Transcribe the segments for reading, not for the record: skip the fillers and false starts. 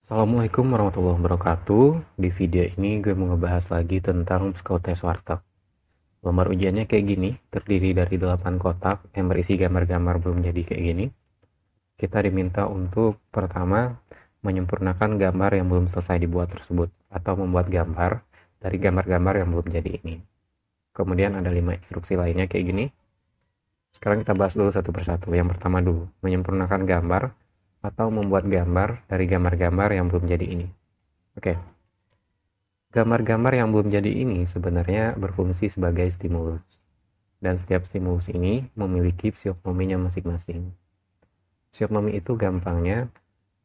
Assalamualaikum warahmatullahi wabarakatuh. Di video ini gue mau ngebahas lagi tentang psikotes warteg. Lembar ujiannya kayak gini, terdiri dari 8 kotak yang berisi gambar-gambar belum jadi kayak gini. Kita diminta untuk pertama menyempurnakan gambar yang belum selesai dibuat tersebut, atau membuat gambar dari gambar-gambar yang belum jadi ini. Kemudian ada 5 instruksi lainnya kayak gini. Sekarang kita bahas dulu satu persatu. Yang pertama dulu, menyempurnakan gambar atau membuat gambar dari gambar-gambar yang belum jadi ini. Oke. Gambar-gambar yang belum jadi ini sebenarnya berfungsi sebagai stimulus. Dan setiap stimulus ini memiliki fisiognominya masing-masing. Fisiognomi itu gampangnya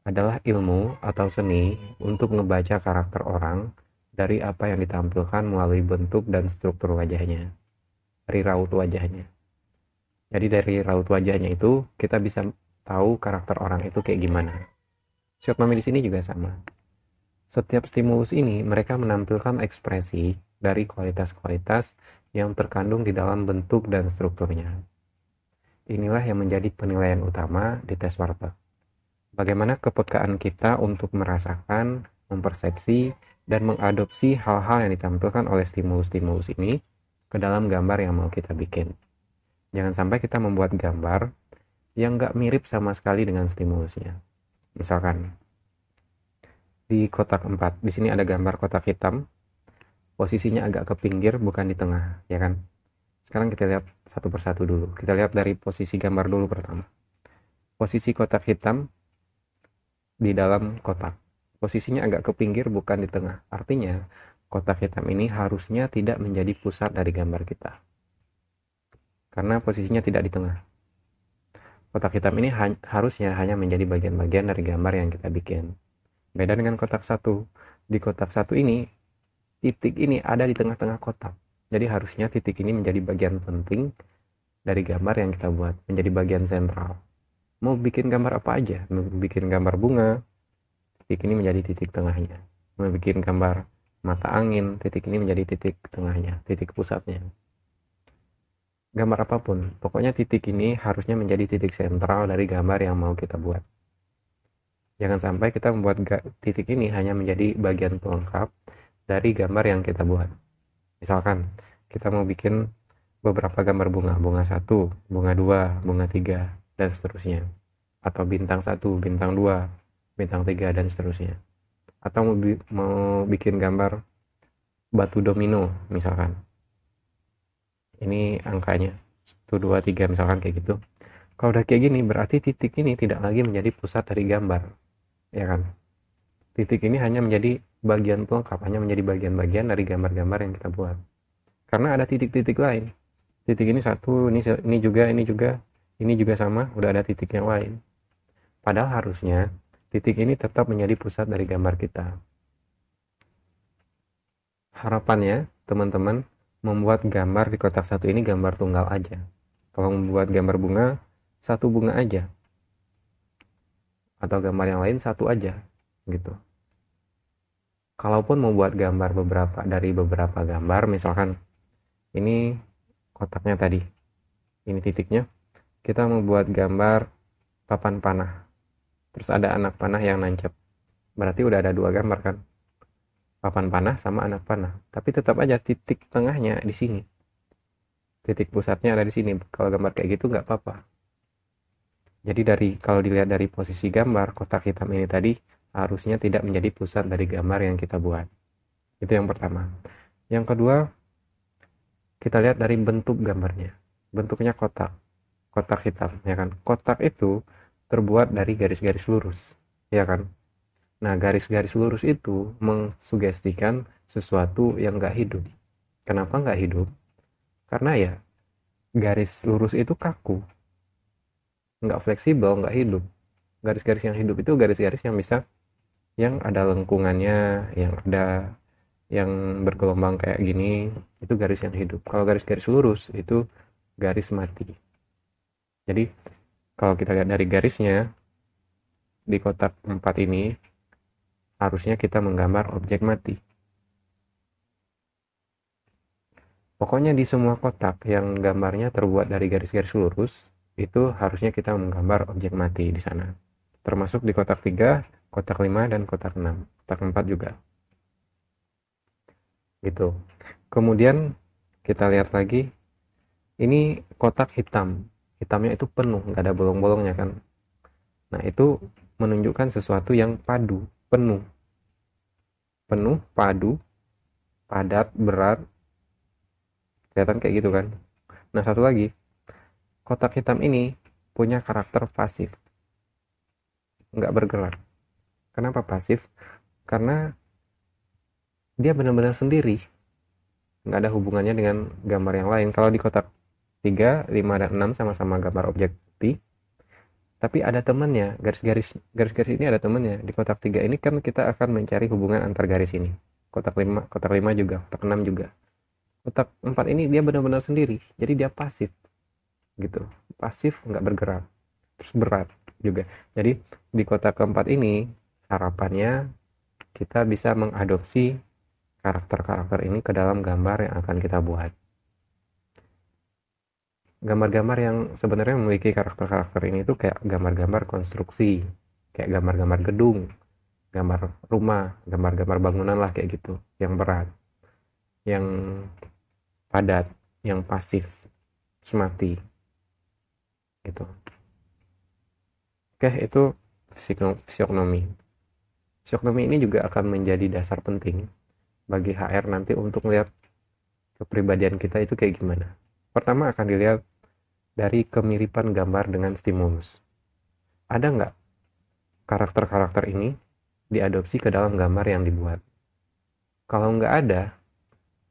adalah ilmu atau seni untuk ngebaca karakter orang dari apa yang ditampilkan melalui bentuk dan struktur wajahnya. Dari raut wajahnya. Jadi dari raut wajahnya itu kita bisa tahu karakter orang itu kayak gimana. Fisiognomi di sini juga sama. Setiap stimulus ini mereka menampilkan ekspresi dari kualitas-kualitas yang terkandung di dalam bentuk dan strukturnya. Inilah yang menjadi penilaian utama di tes warteg. Bagaimana kepekaan kita untuk merasakan, mempersepsi, dan mengadopsi hal-hal yang ditampilkan oleh stimulus-stimulus ini ke dalam gambar yang mau kita bikin. Jangan sampai kita membuat gambar yang nggak mirip sama sekali dengan stimulusnya. Misalkan, di kotak 4, di sini ada gambar kotak hitam, posisinya agak ke pinggir bukan di tengah, ya kan? Sekarang kita lihat satu persatu dulu. Kita lihat dari posisi gambar dulu pertama. Posisi kotak hitam di dalam kotak. Posisinya agak ke pinggir bukan di tengah. Artinya, kotak hitam ini harusnya tidak menjadi pusat dari gambar kita. Karena posisinya tidak di tengah. Kotak hitam ini harusnya hanya menjadi bagian-bagian dari gambar yang kita bikin. Beda dengan kotak satu. Di kotak satu ini, titik ini ada di tengah-tengah kotak. Jadi harusnya titik ini menjadi bagian penting dari gambar yang kita buat. Menjadi bagian sentral. Mau bikin gambar apa aja. Mau bikin gambar bunga, titik ini menjadi titik tengahnya. Mau bikin gambar mata angin, titik ini menjadi titik tengahnya. Titik pusatnya. Gambar apapun, pokoknya titik ini harusnya menjadi titik sentral dari gambar yang mau kita buat. Jangan sampai kita membuat titik ini hanya menjadi bagian pelengkap dari gambar yang kita buat. Misalkan, kita mau bikin beberapa gambar bunga, bunga 1, bunga 2, bunga 3, dan seterusnya. Atau bintang 1, bintang 2, bintang 3, dan seterusnya. Atau mau bikin gambar batu domino, misalkan. Ini angkanya, 1, 2, 3, misalkan kayak gitu. Kalau udah kayak gini, berarti titik ini tidak lagi menjadi pusat dari gambar. Ya kan? Titik ini hanya menjadi bagian pelengkap, hanya menjadi bagian-bagian dari gambar-gambar yang kita buat. Karena ada titik-titik lain. Titik ini satu, ini juga, ini juga sama, udah ada titik yang lain. Padahal harusnya titik ini tetap menjadi pusat dari gambar kita. Harapannya, teman-teman membuat gambar di kotak satu ini gambar tunggal aja. Kalau membuat gambar bunga, satu bunga aja. Atau gambar yang lain satu aja, gitu. Kalaupun membuat gambar dari beberapa gambar, misalkan ini kotaknya tadi, ini titiknya, kita membuat gambar papan panah, terus ada anak panah yang nancap, berarti udah ada 2 gambar kan, papan panah sama anak panah, tapi tetap aja titik tengahnya di sini, titik pusatnya ada di sini. Kalau gambar kayak gitu nggak apa-apa. Jadi kalau dilihat dari posisi gambar, kotak hitam ini tadi harusnya tidak menjadi pusat dari gambar yang kita buat. Itu yang pertama. Yang kedua, kita lihat dari bentuk gambarnya. Bentuknya kotak. Kotak hitam, ya kan? Kotak itu terbuat dari garis-garis lurus, ya kan? Nah, garis-garis lurus itu mengsugestikan sesuatu yang nggak hidup. Kenapa nggak hidup? Karena ya, garis lurus itu kaku. Nggak fleksibel, nggak hidup. Garis-garis yang hidup itu garis-garis yang bisa, yang ada lengkungannya, yang bergelombang kayak gini, itu garis yang hidup. Kalau garis-garis lurus, itu garis mati. Jadi, kalau kita lihat dari garisnya, di kotak 4 ini, harusnya kita menggambar objek mati. Pokoknya di semua kotak yang gambarnya terbuat dari garis-garis lurus, itu harusnya kita menggambar objek mati di sana. Termasuk di kotak 3, kotak 5 dan kotak 6, kotak 4 juga. Gitu. Kemudian kita lihat lagi, ini kotak hitam. Hitamnya itu penuh, nggak ada bolong-bolongnya kan. Nah, itu menunjukkan sesuatu yang padu, penuh. Penuh, padu, padat, berat. Kelihatan kayak gitu kan. Nah, satu lagi, kotak hitam ini punya karakter pasif. Nggak bergerak. Kenapa pasif? Karena dia benar-benar sendiri. Nggak ada hubungannya dengan gambar yang lain. Kalau di kotak 3, 5, dan 6 sama-sama gambar objek P, tapi ada temannya, garis-garis ini ada temannya. Di kotak 3 ini kan kita akan mencari hubungan antar garis ini. Kotak 5 juga, kotak 6 juga. Kotak 4 ini dia benar-benar sendiri, jadi dia pasif gitu. Pasif, nggak bergerak. Terus berat juga. Jadi di kotak keempat ini harapannya kita bisa mengadopsi karakter-karakter ini ke dalam gambar yang akan kita buat. Gambar-gambar yang sebenarnya memiliki karakter-karakter ini tuh kayak gambar-gambar konstruksi, kayak gambar-gambar gedung, gambar rumah, gambar-gambar bangunan lah kayak gitu, yang berat, yang padat, yang pasif, semati, gitu. Oke, itu fisiognomi. Fisiognomi ini juga akan menjadi dasar penting bagi HR nanti untuk melihat kepribadian kita itu kayak gimana. Pertama akan dilihat dari kemiripan gambar dengan stimulus. Ada nggak karakter-karakter ini diadopsi ke dalam gambar yang dibuat? Kalau nggak ada,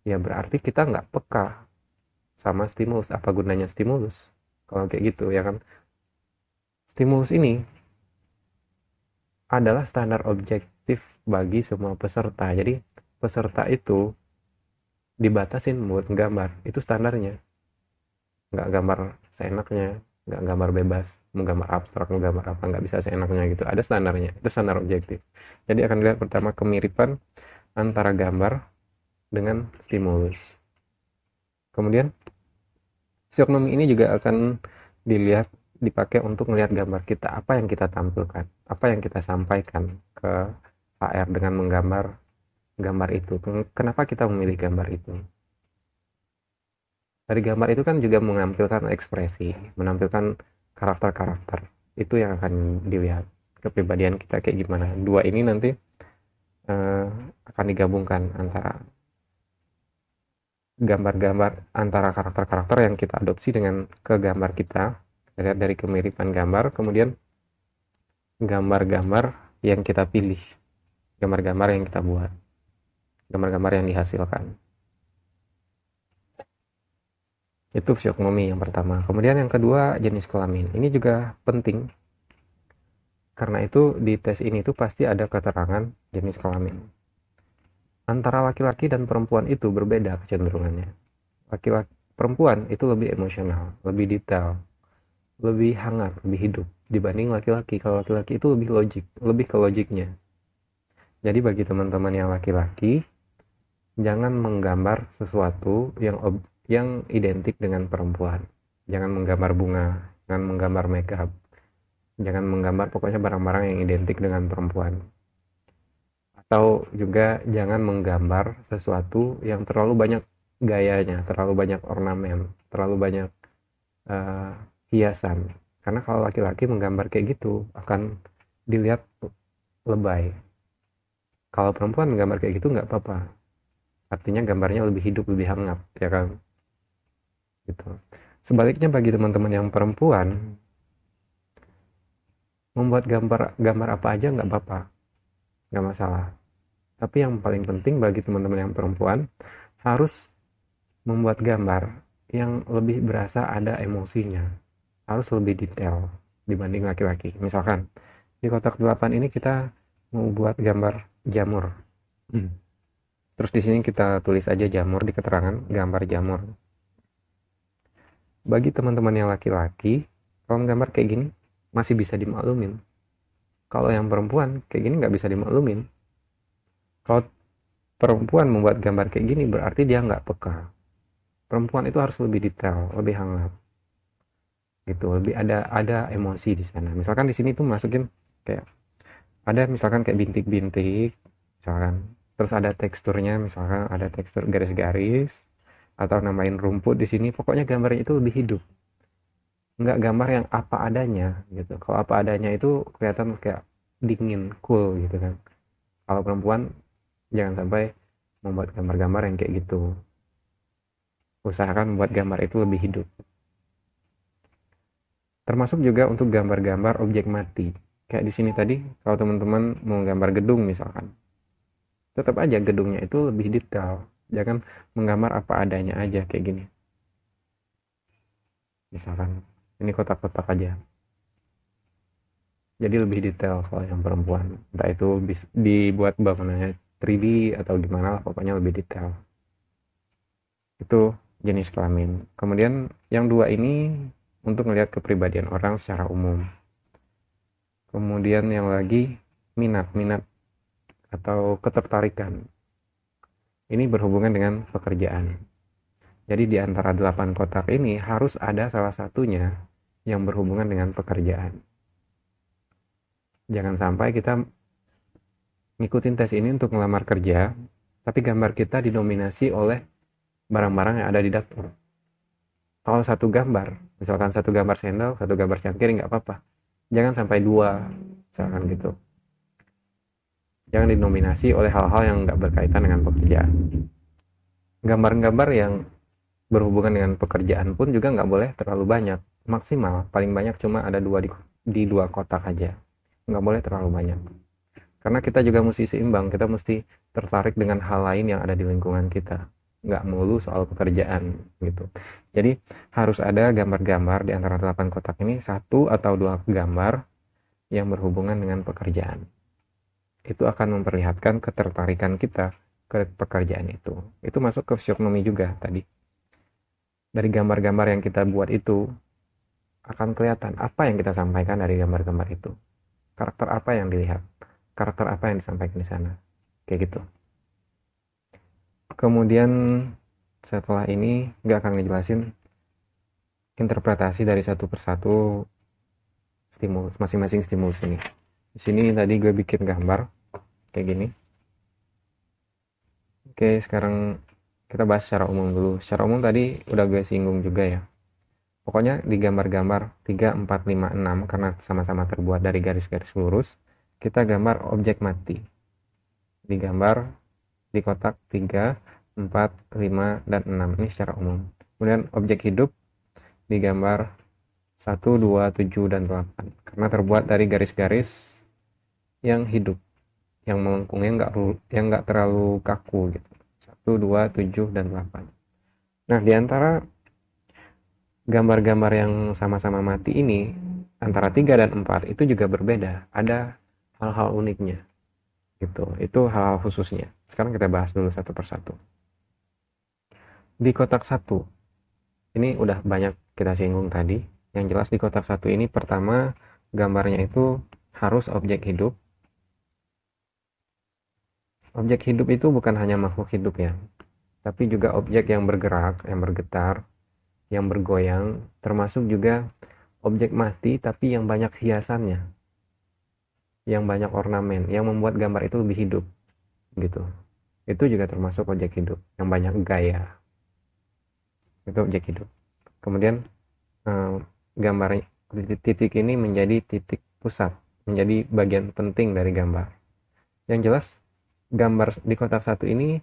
ya berarti kita nggak peka sama stimulus. Apa gunanya stimulus? Kalau kayak gitu, ya kan? Stimulus ini adalah standar objektif bagi semua peserta. Jadi, peserta itu dibatasin buat gambar. Itu standarnya. Nggak gambar seenaknya, nggak gambar bebas, mau gambar abstrak, mau gambar apa, nggak bisa seenaknya gitu. Ada standarnya, itu standar objektif. Jadi akan dilihat pertama kemiripan antara gambar dengan stimulus. Kemudian fisiognomi ini juga akan dipakai untuk melihat gambar kita, apa yang kita tampilkan, apa yang kita sampaikan ke HR dengan menggambar gambar itu. Kenapa kita memilih gambar itu? Dari gambar itu kan juga menampilkan ekspresi, menampilkan karakter-karakter. Itu yang akan dilihat, kepribadian kita kayak gimana. Dua ini nanti akan digabungkan antara gambar-gambar, antara karakter-karakter yang kita adopsi dengan ke gambar kita. Lihat dari kemiripan gambar, kemudian gambar-gambar yang kita pilih, gambar-gambar yang kita buat, gambar-gambar yang dihasilkan. Itu fisiognomi yang pertama. Kemudian yang kedua, jenis kelamin. Ini juga penting. Karena itu di tes ini tuh pasti ada keterangan jenis kelamin. Antara laki-laki dan perempuan itu berbeda kecenderungannya. Laki-laki perempuan itu lebih emosional, lebih detail, lebih hangat, lebih hidup dibanding laki-laki. Kalau laki-laki itu lebih logik, lebih ke logiknya. Jadi bagi teman-teman yang laki-laki, jangan menggambar sesuatu yang identik dengan perempuan. Jangan menggambar bunga, jangan menggambar makeup, jangan menggambar pokoknya barang-barang yang identik dengan perempuan. Atau juga jangan menggambar sesuatu yang terlalu banyak gayanya, terlalu banyak ornamen, terlalu banyak hiasan. Karena kalau laki-laki menggambar kayak gitu akan dilihat lebay. Kalau perempuan menggambar kayak gitu nggak apa-apa. Artinya gambarnya lebih hidup, lebih hangat, ya kan? Gitu. Sebaliknya bagi teman-teman yang perempuan, membuat gambar apa aja nggak apa-apa, nggak masalah. Tapi yang paling penting bagi teman-teman yang perempuan harus membuat gambar yang lebih berasa ada emosinya, harus lebih detail dibanding laki-laki. Misalkan di kotak 8 ini kita mau buat gambar jamur. Terus di sini kita tulis aja jamur di keterangan, gambar jamur. Bagi teman-teman yang laki-laki, kalau gambar kayak gini masih bisa dimaklumin. Kalau yang perempuan kayak gini nggak bisa dimaklumin. Kalau perempuan membuat gambar kayak gini berarti dia nggak peka. Perempuan itu harus lebih detail, lebih hangat. Gitu, lebih ada emosi di sana. Misalkan di sini tuh masukin kayak Ada misalkan kayak bintik-bintik, misalkan. Terus ada teksturnya, misalkan ada tekstur garis-garis, atau namain rumput di sini. Pokoknya gambarnya itu lebih hidup. Nggak gambar yang apa adanya gitu. Kalau apa adanya itu kelihatan kayak dingin, cool gitu kan. Kalau perempuan jangan sampai membuat gambar-gambar yang kayak gitu. Usahakan membuat gambar itu lebih hidup. Termasuk juga untuk gambar-gambar objek mati. Kayak di sini tadi, kalau teman-teman mau gambar gedung misalkan, tetap aja gedungnya itu lebih detail. Jangan menggambar apa adanya aja kayak gini. Misalkan ini kotak-kotak aja. Jadi lebih detail kalau yang perempuan. Entah itu dibuat bangunannya 3D atau gimana lah, pokoknya lebih detail. Itu jenis kelamin. Kemudian yang dua ini untuk melihat kepribadian orang secara umum. Kemudian yang lagi minat atau ketertarikan. Ini berhubungan dengan pekerjaan. Jadi di antara 8 kotak ini harus ada salah satunya yang berhubungan dengan pekerjaan. Jangan sampai kita ngikutin tes ini untuk melamar kerja, tapi gambar kita didominasi oleh barang-barang yang ada di dapur. Kalau satu gambar, misalkan satu gambar sendal, satu gambar cangkir, nggak apa-apa. Jangan sampai dua, misalkan gitu. Jangan didominasi oleh hal-hal yang nggak berkaitan dengan pekerjaan. Gambar-gambar yang berhubungan dengan pekerjaan pun juga nggak boleh terlalu banyak. Maksimal, paling banyak cuma ada dua di dua kotak aja. Nggak boleh terlalu banyak. Karena kita juga mesti seimbang, kita mesti tertarik dengan hal lain yang ada di lingkungan kita. Nggak melulu soal pekerjaan gitu. Jadi harus ada gambar-gambar di antara 8 kotak ini, satu atau dua gambar yang berhubungan dengan pekerjaan. Itu akan memperlihatkan ketertarikan kita ke pekerjaan itu. Itu masuk ke physiognomy juga tadi. Dari gambar-gambar yang kita buat itu akan kelihatan apa yang kita sampaikan dari gambar-gambar itu. Karakter apa yang dilihat, karakter apa yang disampaikan di sana. Kayak gitu. Kemudian setelah ini nggak akan ngejelasin interpretasi dari satu persatu stimulus, masing-masing stimulus ini. Di sini tadi gue bikin gambar kayak gini. Oke, sekarang kita bahas secara umum dulu. Secara umum tadi udah gue singgung juga ya. Pokoknya di gambar-gambar 3, 4, 5, 6 karena sama-sama terbuat dari garis-garis lurus, kita gambar objek mati. Digambar di kotak 3, 4, 5, dan 6. Ini secara umum. Kemudian objek hidup digambar 1, 2, 7, dan 8. Karena terbuat dari garis-garis yang hidup. Yang melengkungnya nggak terlalu kaku gitu. 1, 2, 7, dan 8. Nah, di antara gambar-gambar yang sama-sama mati ini, antara 3 dan 4 itu juga berbeda. Ada hal-hal uniknya. Gitu. Itu hal-hal khususnya. Sekarang kita bahas dulu satu persatu. Di kotak 1, ini udah banyak kita singgung tadi. Yang jelas di kotak 1 ini pertama gambarnya itu harus objek hidup. Objek hidup itu bukan hanya makhluk hidup ya, tapi juga objek yang bergerak, yang bergetar, yang bergoyang, termasuk juga objek mati tapi yang banyak hiasannya, yang banyak ornamen, yang membuat gambar itu lebih hidup gitu. Itu juga termasuk objek hidup, yang banyak gaya. Itu objek hidup. Kemudian gambar titik ini menjadi titik pusat, menjadi bagian penting dari gambar. Yang jelas gambar di kotak 1 ini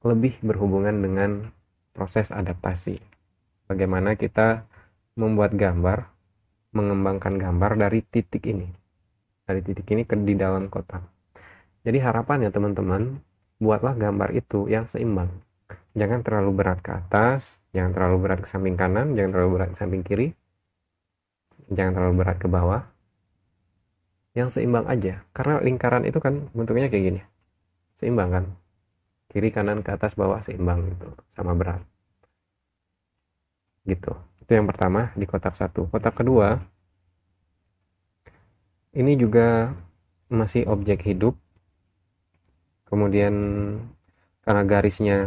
lebih berhubungan dengan proses adaptasi. Bagaimana kita membuat gambar, mengembangkan gambar dari titik ini. Dari titik ini di dalam kotak. Jadi harapannya teman-teman, buatlah gambar itu yang seimbang. Jangan terlalu berat ke atas, jangan terlalu berat ke samping kanan, jangan terlalu berat ke samping kiri, jangan terlalu berat ke bawah. Yang seimbang aja, karena lingkaran itu kan bentuknya kayak gini, seimbang kan, kiri kanan ke atas bawah seimbang gitu, sama berat gitu. Itu yang pertama di kotak 1. Kotak kedua ini juga masih objek hidup, kemudian karena garisnya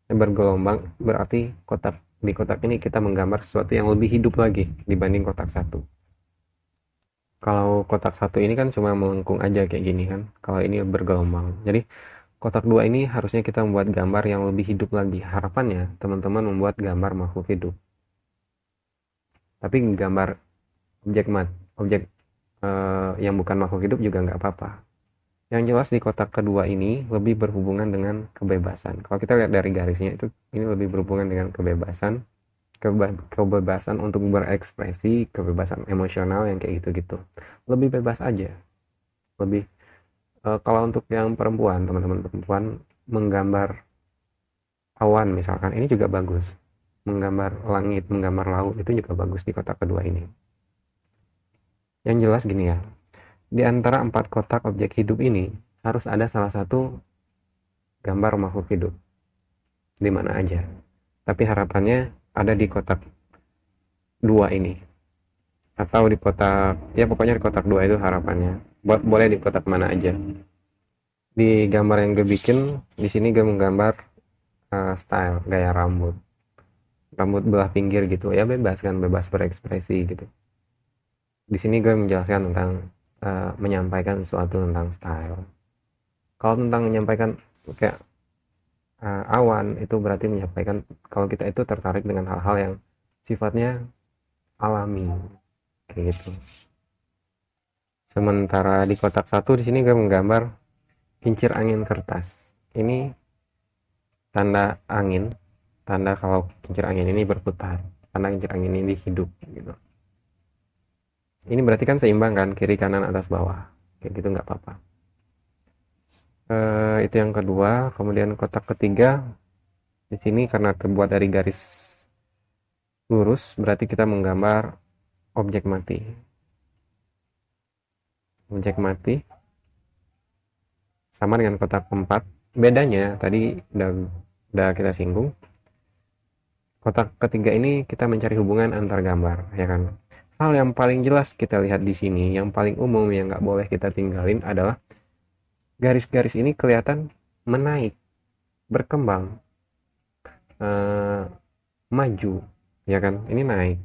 bergelombang, berarti di kotak ini kita menggambar sesuatu yang lebih hidup lagi dibanding kotak 1. Kalau kotak satu ini kan cuma melengkung aja kayak gini kan. Kalau ini bergelombang. Jadi kotak dua ini harusnya kita membuat gambar yang lebih hidup lagi. Harapannya teman-teman membuat gambar makhluk hidup. Tapi gambar objek objek yang bukan makhluk hidup juga nggak apa-apa. Yang jelas di kotak kedua ini lebih berhubungan dengan kebebasan. Kalau kita lihat dari garisnya itu ini lebih berhubungan dengan kebebasan, kebebasan untuk berekspresi, kebebasan emosional yang kayak gitu-gitu. Lebih bebas aja. Lebih kalau untuk yang perempuan, teman-teman perempuan menggambar awan misalkan, ini juga bagus. Menggambar langit, menggambar laut itu juga bagus di kotak kedua ini. Yang jelas gini ya, di antara 4 kotak objek hidup ini harus ada salah satu gambar makhluk hidup di mana aja. Tapi harapannya ada di kotak 2 ini atau di kotak, ya pokoknya di kotak 2 itu harapannya. Boleh di kotak mana aja. Di gambar yang gue bikin di sini gue menggambar style gaya rambut belah pinggir gitu ya, bebas kan, bebas berekspresi gitu. Di sini gue menjelaskan tentang menyampaikan sesuatu tentang style. Kalau tentang menyampaikan kayak awan, itu berarti menyampaikan kalau kita itu tertarik dengan hal-hal yang sifatnya alami kayak gitu. Sementara di kotak satu di sini gue menggambar kincir angin kertas. Ini tanda angin, tanda kalau kincir angin ini berputar, tanda kincir angin ini hidup gitu. Ini berarti kan seimbang kan, kiri kanan atas bawah kayak gitu, nggak apa-apa. Itu yang kedua. Kemudian kotak ketiga di sini karena terbuat dari garis lurus, berarti kita menggambar objek mati. Objek mati sama dengan kotak keempat. Bedanya tadi udah kita singgung. Kotak ketiga ini kita mencari hubungan antar gambar, ya kan? Hal yang paling jelas kita lihat di sini, yang paling umum yang nggak boleh kita tinggalin adalah garis-garis ini kelihatan menaik, berkembang, maju, ya kan? Ini naik,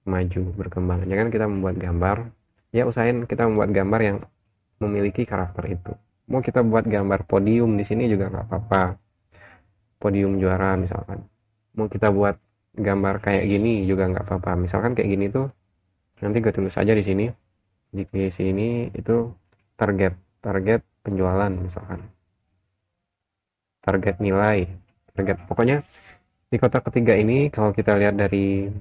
maju, berkembang. Jangan kita membuat gambar, ya usahain kita membuat gambar yang memiliki karakter itu. Mau kita buat gambar podium di sini juga nggak apa-apa, podium juara misalkan. Mau kita buat gambar kayak gini juga nggak apa-apa. Misalkan kayak gini tuh, nanti gue tulis aja di sini. Di sini itu target penjualan misalkan, target nilai, target pokoknya di kotak ketiga ini kalau kita lihat dari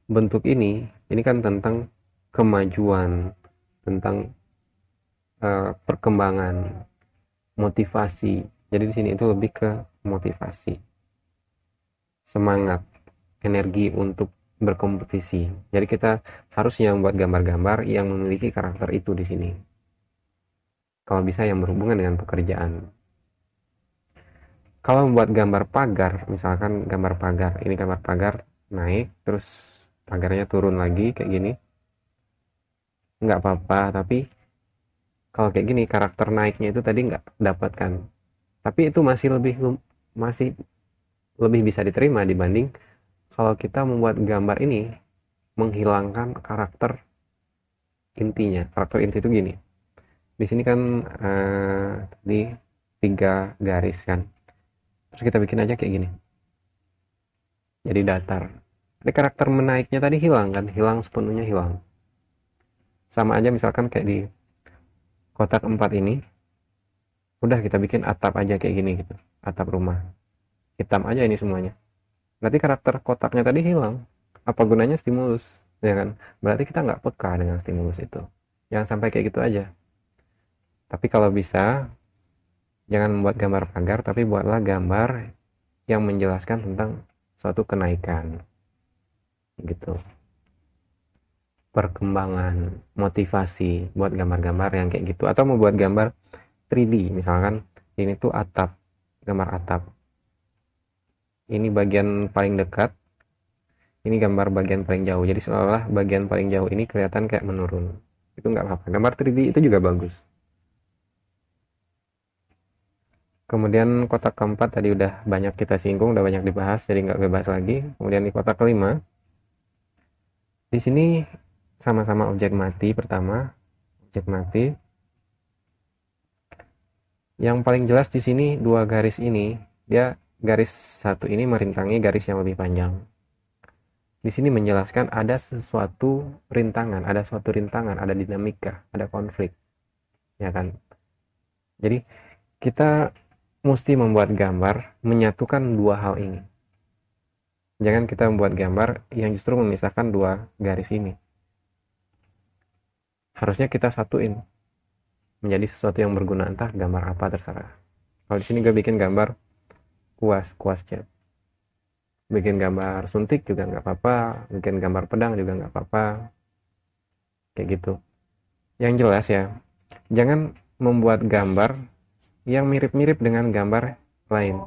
bentuk ini kan tentang kemajuan, tentang perkembangan, motivasi. Jadi di sini itu lebih ke motivasi, semangat, energi untuk berkompetisi. Jadi kita harusnya membuat gambar-gambar yang memiliki karakter itu di sini. Kalau bisa yang berhubungan dengan pekerjaan. Kalau membuat gambar pagar, misalkan gambar pagar, ini gambar pagar naik, terus pagarnya turun lagi kayak gini, nggak apa-apa. Tapi kalau kayak gini karakter naiknya itu tadi nggak dapatkan. Tapi itu masih lebih bisa diterima dibanding kalau kita membuat gambar ini menghilangkan karakter intinya. Karakter inti itu gini. Di sini kan tadi 3 garis kan. Terus kita bikin aja kayak gini. Jadi datar. Jadi karakter menaiknya tadi hilang kan, hilang sepenuhnya hilang. Sama aja misalkan kayak di kotak 4 ini. Udah kita bikin atap aja kayak gini gitu. Atap rumah. Hitam aja ini semuanya. Berarti karakter kotaknya tadi hilang. Apa gunanya stimulus? Ya kan? Berarti kita nggak peka dengan stimulus itu. Jangan sampai kayak gitu aja. Tapi kalau bisa, jangan membuat gambar pagar, tapi buatlah gambar yang menjelaskan tentang suatu kenaikan. Gitu. Perkembangan, motivasi, buat gambar-gambar yang kayak gitu. Atau membuat gambar 3D, misalkan ini tuh atap, gambar atap. Ini bagian paling dekat, ini gambar bagian paling jauh. Jadi seolah-olah bagian paling jauh ini kelihatan kayak menurun. Itu nggak apa-apa. Gambar 3D itu juga bagus. Kemudian kotak keempat tadi udah banyak kita singgung, udah banyak dibahas, jadi nggak bebas lagi. Kemudian di kotak kelima, di sini sama-sama objek mati. Pertama, objek mati. Yang paling jelas di sini dua garis ini, dia garis satu ini merintangi garis yang lebih panjang. Di sini menjelaskan ada sesuatu rintangan, ada dinamika, ada konflik, ya kan? Jadi kita mesti membuat gambar menyatukan dua hal ini. Jangan kita membuat gambar yang justru memisahkan dua garis ini. Harusnya kita satuin menjadi sesuatu yang berguna, entah gambar apa terserah. Kalau di sini gue bikin gambar kuas cat, bikin gambar suntik juga nggak apa-apa, bikin gambar pedang juga nggak apa-apa, kayak gitu. Yang jelas ya, jangan membuat gambar yang mirip-mirip dengan gambar lain.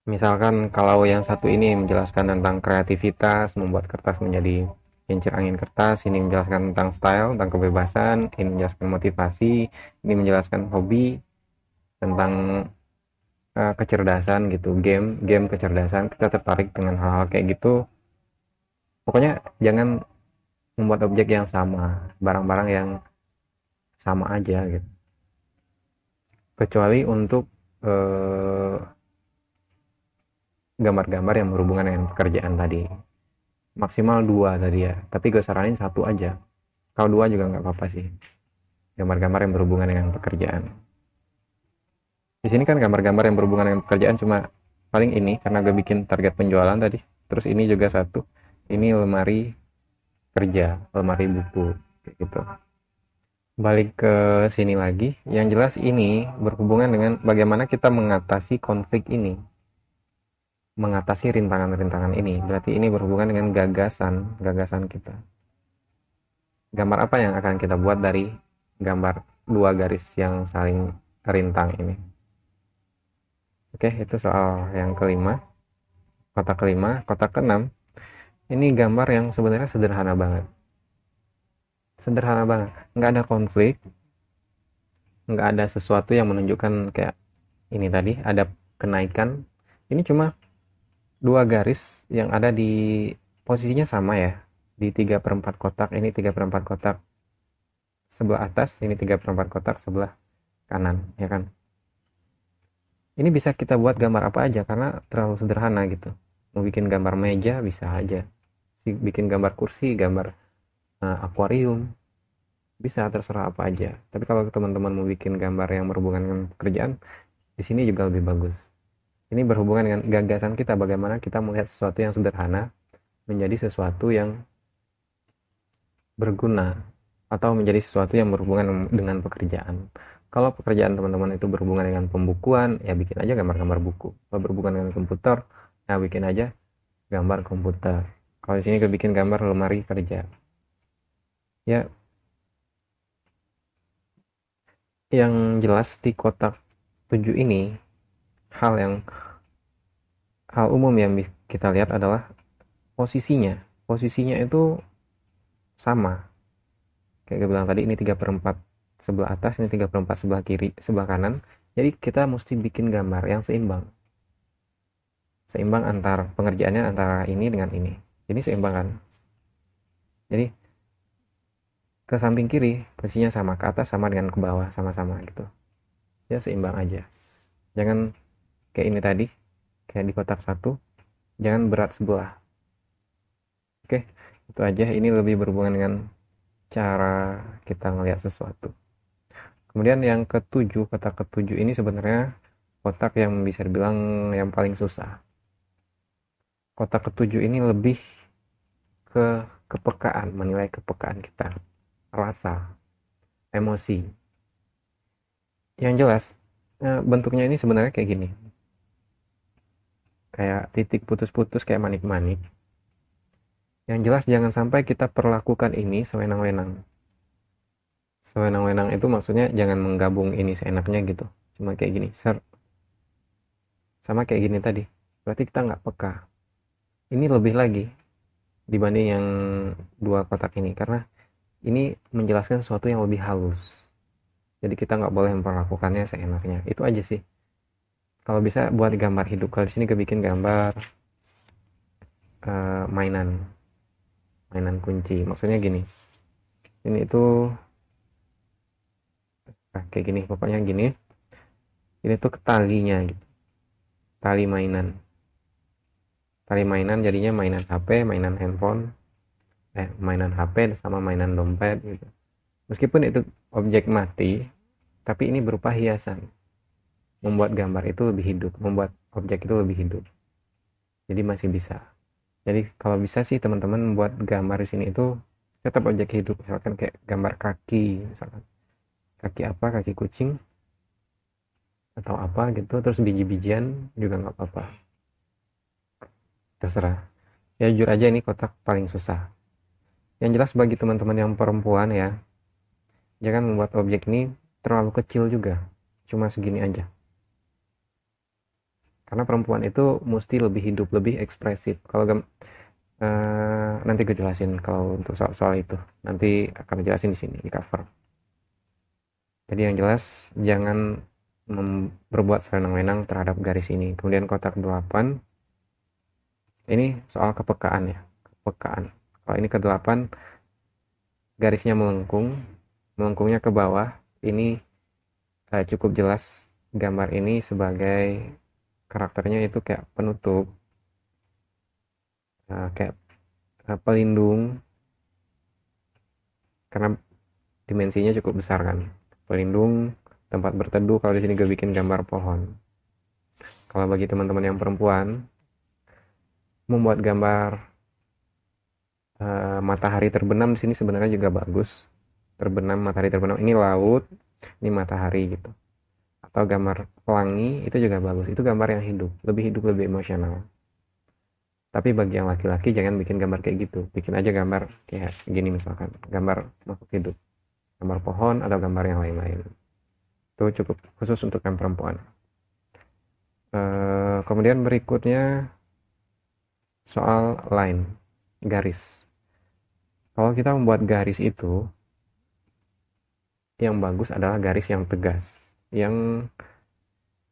Misalkan kalau yang satu ini menjelaskan tentang kreativitas, membuat kertas menjadi kincir angin kertas, ini menjelaskan tentang style, tentang kebebasan, ini menjelaskan motivasi, ini menjelaskan hobi, tentang kecerdasan gitu, game kecerdasan, kita tertarik dengan hal-hal kayak gitu. Pokoknya jangan membuat objek yang sama, barang-barang yang sama aja gitu. Kecuali untuk gambar-gambar yang berhubungan dengan pekerjaan tadi. Maksimal 2 tadi ya, tapi gue saranin 1 aja. Kalau 2 juga nggak apa-apa sih. Gambar-gambar yang berhubungan dengan pekerjaan. Di sini kan gambar-gambar yang berhubungan dengan pekerjaan cuma paling ini karena gue bikin target penjualan tadi. Terus ini juga 1. Ini lemari kerja, lemari buku kayak gitu. Balik ke sini lagi, yang jelas ini berhubungan dengan bagaimana kita mengatasi konflik ini. Mengatasi rintangan-rintangan ini. Berarti ini berhubungan dengan gagasan kita. Gambar apa yang akan kita buat dari gambar dua garis yang saling rintang ini? Oke, itu soal yang kelima. Kotak kelima. Kotak keenam, ini gambar yang sebenarnya sederhana banget. Sederhana banget. Nggak ada konflik. Nggak ada sesuatu yang menunjukkan kayak ini tadi, ada kenaikan. Ini cuma dua garis yang ada di posisinya sama ya, di 3/4 kotak. Ini 3/4 kotak sebelah atas, ini 3/4 kotak sebelah kanan, ya kan? Ini bisa kita buat gambar apa aja karena terlalu sederhana gitu. Mau bikin gambar meja bisa aja, bikin gambar kursi, gambar akuarium, bisa terserah apa aja. Tapi kalau teman-teman mau bikin gambar yang berhubungan dengan pekerjaan, di sini juga lebih bagus. Ini berhubungan dengan gagasan kita, bagaimana kita melihat sesuatu yang sederhana menjadi sesuatu yang berguna atau menjadi sesuatu yang berhubungan dengan pekerjaan. Kalau pekerjaan teman-teman itu berhubungan dengan pembukuan, ya bikin aja gambar-gambar buku. Kalau berhubungan dengan komputer, ya bikin aja gambar komputer. Kalau di sini bikin gambar lemari kerja. Ya, yang jelas di kotak 7 ini, hal umum yang kita lihat adalah posisinya itu sama kayak gue bilang tadi, ini 3/4 sebelah atas, ini 3/4 sebelah kiri, sebelah kanan. Jadi kita mesti bikin gambar yang seimbang antar pengerjaannya, antara ini dengan ini. Jadi seimbang kan, jadi ke samping kiri posisinya sama, ke atas sama dengan ke bawah sama-sama gitu ya, seimbang aja. Jangan kayak ini tadi, kayak di kotak 1, jangan berat sebelah. Oke, itu aja. Ini lebih berhubungan dengan cara kita ngelihat sesuatu. Kemudian yang ketujuh, kotak ketujuh ini sebenarnya kotak yang bisa dibilang yang paling susah. Kotak ketujuh ini lebih ke kepekaan, menilai kepekaan kita, rasa, emosi. Yang jelas bentuknya ini sebenarnya kayak gini, kayak titik putus-putus, kayak manik-manik. Yang jelas jangan sampai kita perlakukan ini sewenang-wenang. Sewenang-wenang itu maksudnya jangan menggabung ini seenaknya gitu, cuma kayak gini, sama kayak gini tadi. Berarti kita nggak peka. Ini lebih lagi dibanding yang dua kotak ini, karena ini menjelaskan sesuatu yang lebih halus. Jadi kita nggak boleh memperlakukannya seenaknya. Itu aja sih. Kalau bisa buat gambar hidup. Kalau di sini kebikin gambar mainan. mainan kunci. Maksudnya gini, ini itu kayak gini, pokoknya gini. Ini tuh talinya gitu, tali mainan jadinya mainan HP, mainan handphone, mainan HP sama mainan dompet gitu. Meskipun itu objek mati, tapi ini berupa hiasan, membuat gambar itu lebih hidup, membuat objek itu lebih hidup. Jadi masih bisa. Jadi kalau bisa sih teman-teman membuat gambar di sini itu tetap objek hidup, misalkan kayak gambar kaki, misalkan kaki apa, kaki kucing atau apa gitu, terus biji-bijian juga nggak apa-apa, terserah. Ya jujur aja ini kotak paling susah. Yang jelas bagi teman-teman yang perempuan ya, jangan membuat objek ini terlalu kecil juga, cuma segini aja. Karena perempuan itu mesti lebih hidup, lebih ekspresif. Kalau nanti gue jelasin kalau untuk soal itu, nanti akan jelasin di sini di cover. Jadi yang jelas jangan berbuat sewenang-wenang terhadap garis ini. Kemudian kotak 8, ini soal kepekaan ya, kepekaan. Kalau ini ke 8, garisnya melengkungnya ke bawah. Ini cukup jelas gambar ini sebagai karakternya itu kayak penutup, kayak pelindung, karena dimensinya cukup besar kan. Pelindung, tempat berteduh. Kalau di sini gue bikin gambar pohon. Kalau bagi teman-teman yang perempuan, membuat gambar matahari terbenam di sini sebenarnya juga bagus. Terbenam, matahari terbenam. Ini laut, ini matahari gitu. Atau gambar pelangi itu juga bagus. Itu gambar yang hidup, lebih emosional. Tapi bagi yang laki-laki jangan bikin gambar kayak gitu. Bikin aja gambar kayak gini misalkan, gambar makhluk hidup, gambar pohon atau gambar yang lain-lain. Itu cukup khusus untuk yang perempuan. Kemudian berikutnya soal line, garis. Kalau kita membuat garis itu, yang bagus adalah garis yang tegas, yang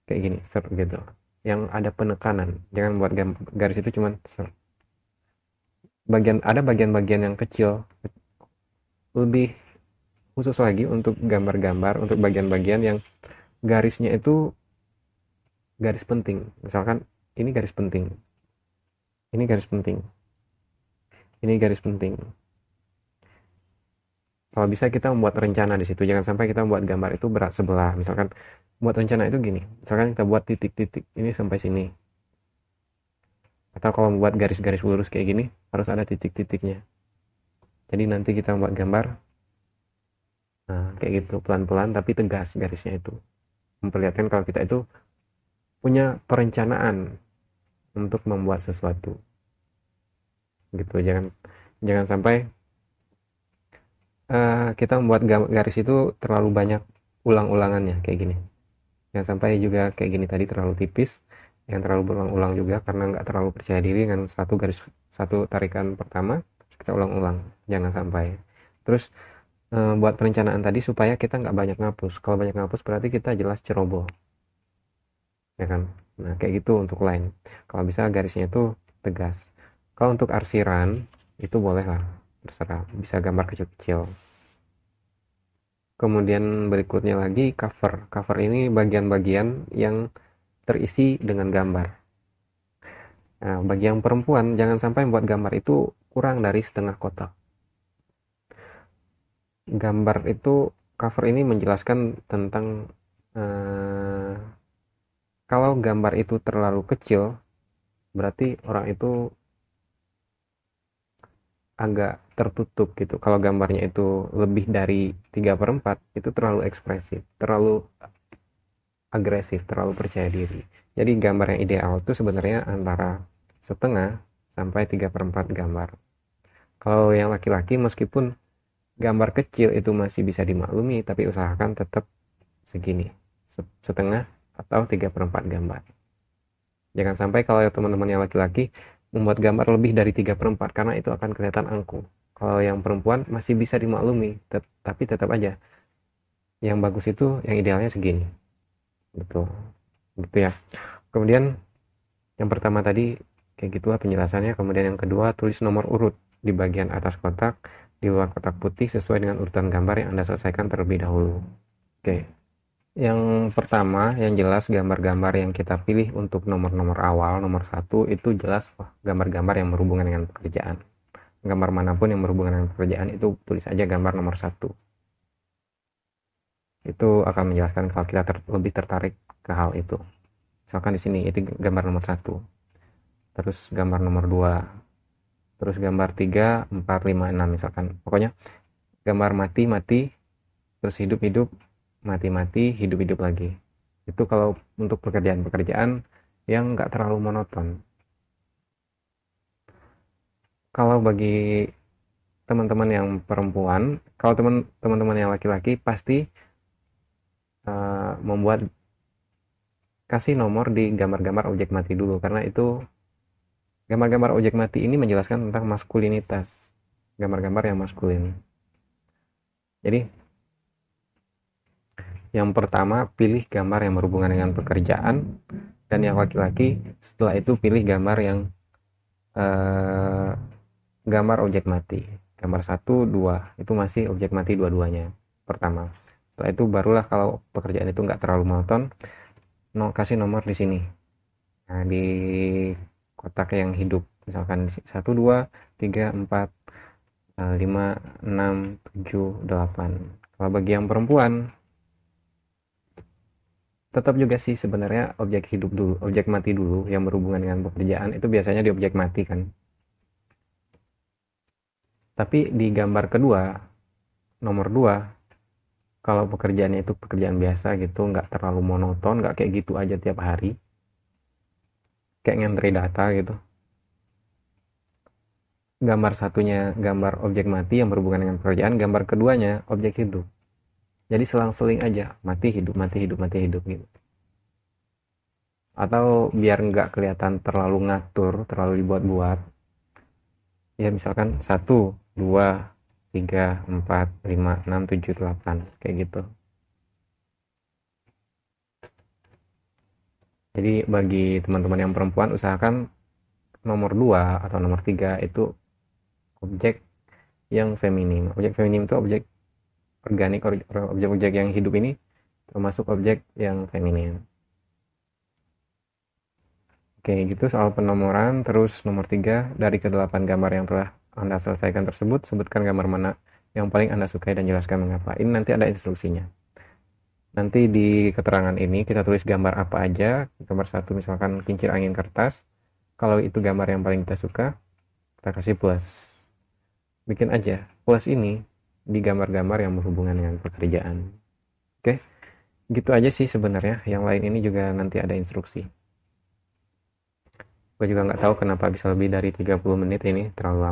kayak gini, ser gitu, yang ada penekanan. Jangan buat garis itu cuman ser. Ada bagian-bagian yang kecil, lebih khusus lagi untuk gambar-gambar, untuk bagian-bagian yang garisnya itu garis penting. Misalkan ini garis penting, ini garis penting, ini garis penting. Kalau bisa kita membuat rencana di situ, jangan sampai kita membuat gambar itu berat sebelah. Misalkan buat rencana itu gini, misalkan kita buat titik-titik ini sampai sini, atau kalau membuat garis-garis lurus kayak gini harus ada titik-titiknya. Jadi nanti kita membuat gambar, nah kayak gitu pelan-pelan tapi tegas garisnya itu, memperlihatkan kalau kita itu punya perencanaan untuk membuat sesuatu gitu. Jangan sampai kita membuat garis itu terlalu banyak ulang-ulangannya kayak gini. Jangan sampai juga kayak gini tadi terlalu tipis, yang terlalu berulang-ulang juga karena nggak terlalu percaya diri dengan satu tarikan pertama kita ulang-ulang. Jangan sampai. Terus buat perencanaan tadi supaya kita nggak banyak ngapus. Kalau banyak ngapus berarti kita jelas ceroboh, ya kan? Nah kayak gitu untuk line. Kalau bisa garisnya itu tegas. Kalau untuk arsiran itu boleh lah, terserah, bisa gambar kecil-kecil. Kemudian berikutnya lagi cover ini bagian-bagian yang terisi dengan gambar. Nah, bagi yang perempuan jangan sampai membuat gambar itu kurang dari setengah kotak. Gambar itu, cover ini menjelaskan tentang kalau gambar itu terlalu kecil berarti orang itu agak tertutup gitu. Kalau gambarnya itu lebih dari 3/4 itu terlalu ekspresif, terlalu agresif, terlalu percaya diri. Jadi gambar yang ideal itu sebenarnya antara setengah sampai 3/4 gambar. Kalau yang laki-laki meskipun gambar kecil itu masih bisa dimaklumi, tapi usahakan tetap segini, setengah atau 3/4 gambar. Jangan sampai kalau teman-teman yang laki-laki membuat gambar lebih dari 3/4 karena itu akan kelihatan angkuh. Kalau yang perempuan masih bisa dimaklumi, tapi tetap aja yang bagus itu yang idealnya segini. Betul. Gitu ya. Kemudian yang pertama tadi kayak gitulah penjelasannya. Kemudian yang kedua tulis nomor urut. di bagian atas kotak, di luar kotak putih sesuai dengan urutan gambar yang Anda selesaikan terlebih dahulu. Oke. Yang pertama, yang jelas gambar-gambar yang kita pilih untuk nomor-nomor awal, nomor 1 itu jelas gambar-gambar yang berhubungan dengan pekerjaan. Gambar manapun yang berhubungan dengan pekerjaan itu tulis aja gambar nomor 1. Itu akan menjelaskan kalau kita lebih tertarik ke hal itu. Misalkan di sini itu gambar nomor 1. Terus gambar nomor 2. Terus gambar 3, 4, 5, 6 misalkan. Pokoknya gambar mati, terus hidup, mati, hidup lagi. Itu kalau untuk pekerjaan-pekerjaan yang nggak terlalu monoton. Kalau bagi teman-teman yang perempuan, kalau teman-teman yang laki-laki pasti membuat kasih nomor di gambar-gambar objek mati dulu, karena itu gambar-gambar objek mati ini menjelaskan tentang maskulinitas, gambar-gambar yang maskulin. Jadi yang pertama pilih gambar yang berhubungan dengan pekerjaan, dan yang laki-laki setelah itu pilih gambar yang gambar objek mati. Gambar 1, 2 itu masih objek mati dua-duanya pertama. Setelah itu barulah kalau pekerjaan itu nggak terlalu monoton, kasih nomor di sini. Nah, di kotak yang hidup misalkan 1, 2, 3, 4, 5, 6, 7, 8. Kalau bagi yang perempuan tetap juga sih sebenarnya objek hidup dulu, objek mati dulu yang berhubungan dengan pekerjaan itu biasanya di objek mati kan. Tapi di gambar kedua, nomor 2, kalau pekerjaannya itu pekerjaan biasa gitu, nggak terlalu monoton, nggak kayak gitu aja tiap hari, kayak ngantri data gitu. Gambar satunya gambar objek mati yang berhubungan dengan pekerjaan, gambar keduanya objek hidup. Jadi selang-seling aja, mati hidup gitu. Atau biar nggak kelihatan terlalu ngatur, terlalu dibuat-buat, ya misalkan 1, 2, 3, 4, 5, 6, 7, 8 kayak gitu. Jadi bagi teman-teman yang perempuan usahakan nomor 2 atau nomor 3 itu objek yang feminim. Objek feminim itu objek organik, objek-objek yang hidup ini termasuk objek yang feminin. Oke, gitu soal penomoran. Terus nomor 3, dari ke-8 gambar yang telah Anda selesaikan tersebut, sebutkan gambar mana yang paling Anda sukai dan jelaskan mengapa. Ini nanti ada instruksinya. Nanti di keterangan ini kita tulis gambar apa aja. Gambar 1 misalkan kincir angin kertas. Kalau itu gambar yang paling kita suka, kita kasih plus. Bikin aja plus ini di gambar-gambar yang berhubungan dengan pekerjaan. Oke, gitu aja sih sebenarnya. Yang lain ini juga nanti ada instruksi. Gue juga nggak tahu kenapa bisa lebih dari 30 menit ini, terlalu lama.